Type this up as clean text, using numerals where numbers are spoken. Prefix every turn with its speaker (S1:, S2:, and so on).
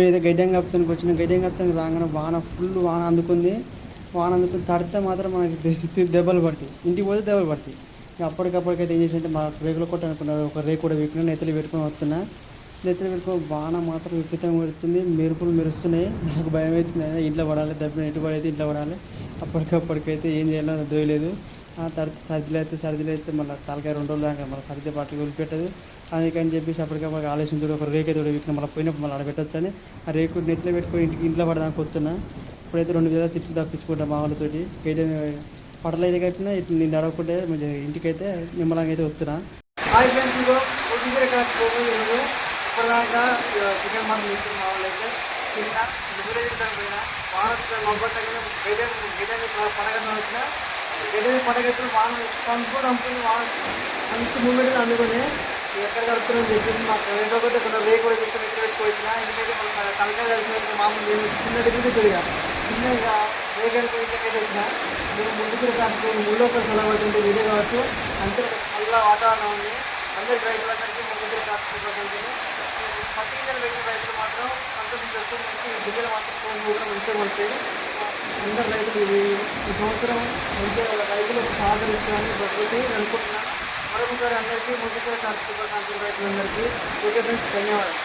S1: ఏదో గడ్డం కప్పుతానికి వచ్చిన గడ్డం కప్పుతానికి రాగానే వాన ఫుల్ వాన అందుకుంది. వాన అందుకుని తడితే మాత్రం మనకి దెబ్బలు పడతాయి, ఇంటికి పోతే దెబ్బలు పడతాయి. అప్పటికప్పటికైతే ఏం చేసి అంటే మా రేకుల కొట్ట అనుకున్నారు, ఒక రేకు కూడా వీక్కున నెత్తలు పెట్టుకొని వస్తున్నా. నెత్తలు పెట్టుకొని వాన మాత్రం విపరీతంగా పెడుతుంది, మెరుపులు మెరుస్తున్నాయి. నాకు భయం అవుతుంది, ఇంట్లో పడాలి, దెబ్బ ఎటు పడైతే ఇంట్లో పడాలి. అప్పటికప్పటికైతే ఏం చేయాలో తెలియలేదు. సర్దిలు అయితే మళ్ళీ తలకాయ 2 రోజులు దాకా మళ్ళీ సర్ది పాటలు వదిలిపెట్టదు. అందుకని చెప్పేసి అప్పటికప్పుడు ఆలోచించుడు ఒక రేకు అయితే వీక్న మళ్ళీ పోయినప్పుడు మళ్ళీ ఆడబెట్టొచ్చు అని ఆ రేకు నెత్తిలో పెట్టుకొని ఇంట్లో పడదానికి వస్తున్నా. ఇప్పుడైతే 2 విధాలు తిట్లు తప్పించుకుంటా మా వాళ్ళతోటి. పడలు అయితే కట్టినా ఇట్లా నేను అడగకుంటే మంచిగా ఇంటికైతే నిమ్మలంగా అయితే వస్తున్నా. హాయ్ ఫ్రెండ్స్, ఇప్పటిదాకా చికెన్ మటన్ తీసుకుని మా వాళ్ళు అయితే తిన్నా పోయినా పండగ వచ్చిన పండగప్పుడు వాన పంపుతుంది. మంచి మూమెంట్ అందుకొని ఎక్కడ జరుగుతుందని చెప్పేసి మాకు రెండో కొద్ది ఇక్కడ రేకు కూడా తీసుకొని ఎక్కడ పెట్టుకోవచ్చిన. ఎందుకంటే మన తలకాయ జరిగినట్టు మామూలు చిన్న దగ్గర తెలియదు, చిన్న ఇక రేకు అయితే వచ్చిన. నేను ముందుకు కాసుకొని ముళ్ళు ఒక సెలవు పడుతుంది ఇదే కావచ్చు. అంతే చల్ల వాతావరణం ఉంది. అందరికి రైతులందరికీ ముందుకు కాసుకుంటుంది. పత్తి గింజలు పెట్టిన రైతులు మాత్రం సంతోషించవచ్చు. మంచి గింజలు మాత్రం కూడా మంచిగా ఉంటాయి. అందరు రైతులు ఈ సంవత్సరం మంచిగా రైతులకు సహకరిస్తారని ప్రకృతి అనుకుంటున్నాను. మరొకసారి అందరికీ ముందుగా కాన్సన్ట్రేట్ రైతులందరికీ ఓకే ఫ్రెండ్స్, ధన్యవాదాలు.